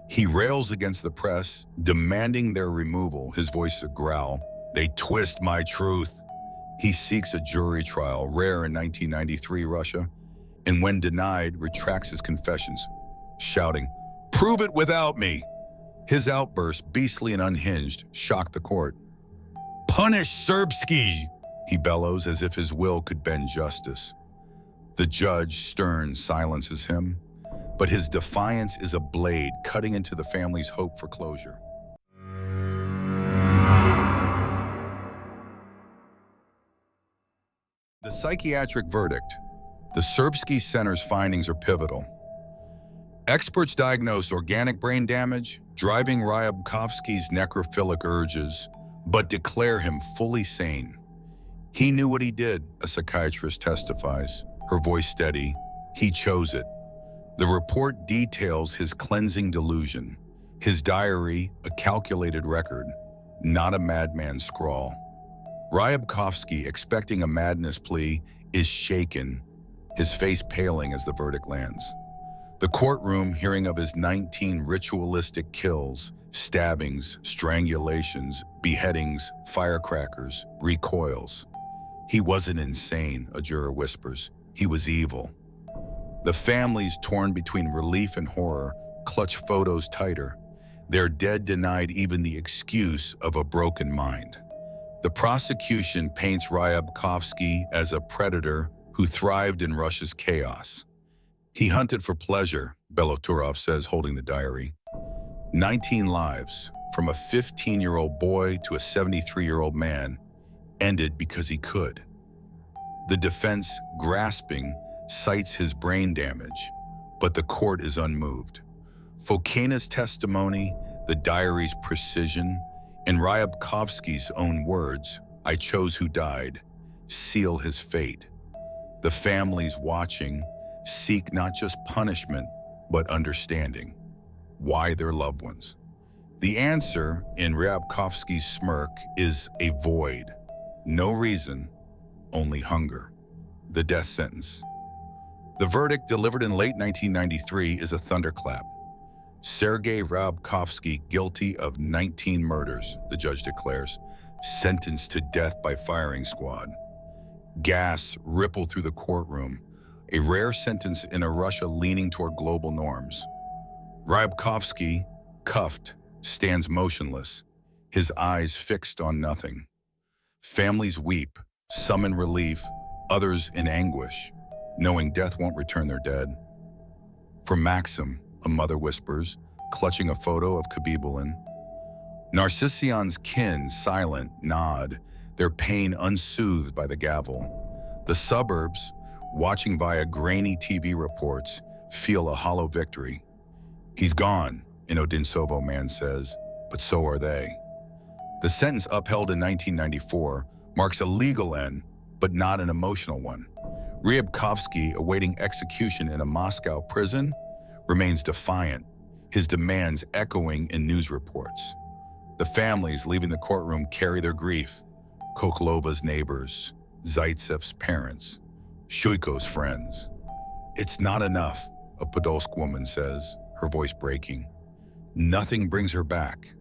He rails against the press, demanding their removal, his voice a growl. They twist my truth. He seeks a jury trial, rare in 1993 Russia, and when denied, retracts his confessions, shouting, "Prove it without me!" His outburst, beastly and unhinged, shocked the court. "Punish Serbsky!" he bellows, as if his will could bend justice. The judge, stern, silences him, but his defiance is a blade cutting into the family's hope for closure. The psychiatric verdict. The Serbsky Center's findings are pivotal. Experts diagnose organic brain damage, driving Ryabkovsky's necrophilic urges, but declare him fully sane. He knew what he did, a psychiatrist testifies, her voice steady. He chose it. The report details his cleansing delusion, his diary, a calculated record, not a madman's scrawl. Ryabkovsky, expecting a madness plea, is shaken, his face paling as the verdict lands. The courtroom, hearing of his 19 ritualistic kills, stabbings, strangulations, beheadings, firecrackers, recoils. He wasn't insane, a juror whispers. He was evil. The families, torn between relief and horror, clutch photos tighter. Their dead denied even the excuse of a broken mind. The prosecution paints Ryabkovsky as a predator who thrived in Russia's chaos. He hunted for pleasure, Beloturov says, holding the diary. 19 lives, from a 15-year-old boy to a 73-year-old man, ended because he could. The defense, grasping, cites his brain damage, but the court is unmoved. Fokena's testimony, the diary's precision, and Ryabkovsky's own words, "I chose who died," seal his fate. The families watching seek not just punishment, but understanding. Why their loved ones? The answer, in Ryabkovsky's smirk, is a void. No reason, only hunger. The death sentence. The verdict, delivered in late 1993, is a thunderclap. Sergei Ryabkovsky, guilty of 19 murders, the judge declares, sentenced to death by firing squad. Gas rippled through the courtroom, a rare sentence in a Russia leaning toward global norms. Ryabkovsky, cuffed, stands motionless, his eyes fixed on nothing. Families weep, some in relief, others in anguish, knowing death won't return their dead. For Maxim, a mother whispers, clutching a photo of Khabibulin. Narcission's kin, silent, nod, their pain unsoothed by the gavel. The suburbs, watching via grainy TV reports, feel a hollow victory. He's gone, an Odintsovo man says, but so are they. The sentence, upheld in 1994, marks a legal end, but not an emotional one. Ryabkovsky, awaiting execution in a Moscow prison, remains defiant, his demands echoing in news reports. The families leaving the courtroom carry their grief. Koklova's neighbors, Zaitsev's parents, Shuiko's friends. It's not enough, a Podolsk woman says, her voice breaking. Nothing brings her back.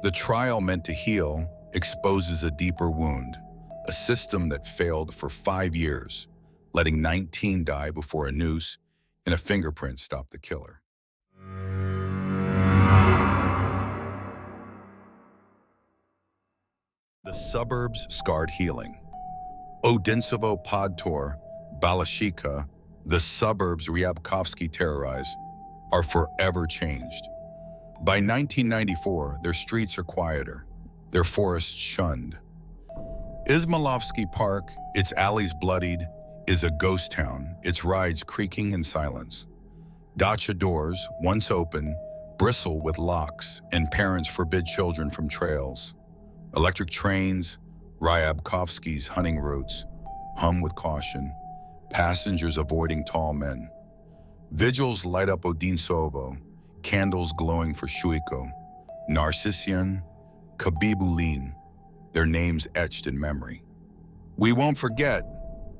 The trial, meant to heal, exposes a deeper wound, a system that failed for 5 years, letting 19 die before a noose and a fingerprint stopped the killer. The suburbs scarred healing. Odintsovo, Podtor, Balashika, the suburbs Ryabkovsky terrorized, are forever changed. By 1994, their streets are quieter, their forests shunned. Izmailovsky Park, its alleys bloodied, is a ghost town, its rides creaking in silence. Dacha doors, once open, bristle with locks, and parents forbid children from trails. Electric trains, Ryabkovsky's hunting routes, hum with caution, passengers avoiding tall men. Vigils light up Odintsovo, candles glowing for Shuiko, Narcission, Khabibulin, their names etched in memory. We won't forget,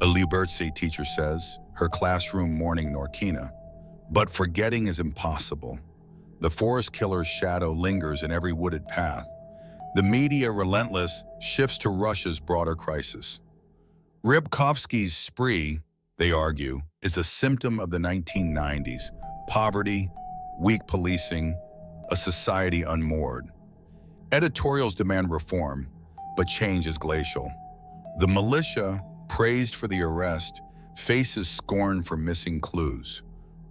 a Lyubertse teacher says, her classroom mourning Norkina. But forgetting is impossible. The forest killer's shadow lingers in every wooded path. The media, relentless, shifts to Russia's broader crisis. Ryabkovsky's spree, they argue, is a symptom of the 1990s. Poverty, weak policing, a society unmoored. Editorials demand reform, but change is glacial. The militia, praised for the arrest, faces scorn for missing clues.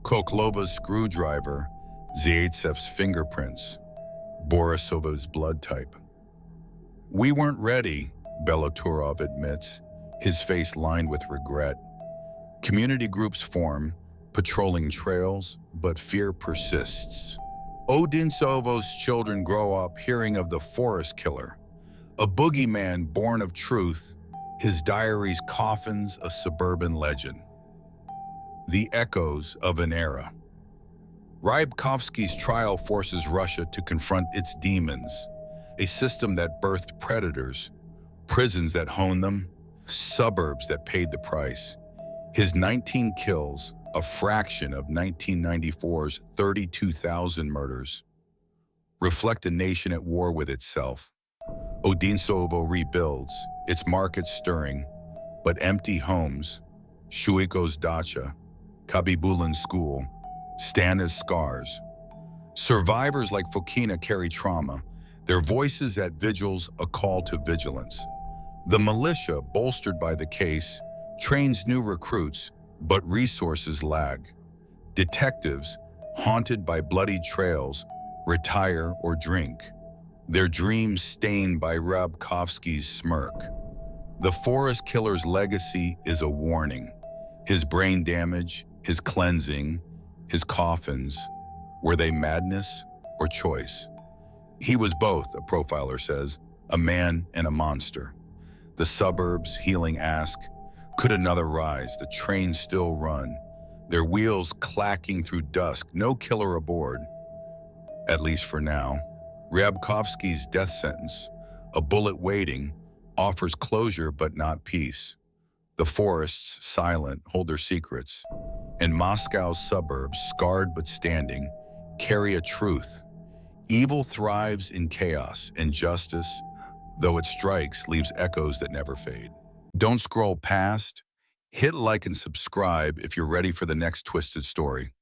Koklova's screwdriver, Zaitsev's fingerprints, Borisova's blood type. We weren't ready, Beloturov admits, his face lined with regret. Community groups form, patrolling trails, but fear persists. Odintsovo's children grow up hearing of the forest killer, a boogeyman born of truth, his diary's coffins a suburban legend. The echoes of an era. Ryabkovsky's trial forces Russia to confront its demons, a system that birthed predators, prisons that honed them, suburbs that paid the price. His 19 kills, a fraction of 1994's 32,000 murders, reflect a nation at war with itself. Odinsovo rebuilds, its markets stirring, but empty homes, Shuiko's dacha, Kabibulin's school, stand as scars. Survivors like Fokina carry trauma, their voices at vigils a call to vigilance. The militia, bolstered by the case, trains new recruits, but resources lag. Detectives, haunted by bloody trails, retire or drink, their dreams stained by Ryabkovsky's smirk. The forest killer's legacy is a warning. His brain damage, his cleansing, his coffins, were they madness or choice? He was both, a profiler says, a man and a monster. The suburbs, healing ask, could another rise? The trains still run, their wheels clacking through dusk, no killer aboard. At least for now. Ryabkovsky's death sentence, a bullet waiting, offers closure but not peace. The forests, silent, hold their secrets, and Moscow's suburbs, scarred but standing, carry a truth. Evil thrives in chaos, and justice, though it strikes, leaves echoes that never fade. Don't scroll past. Hit like and subscribe if you're ready for the next twisted story.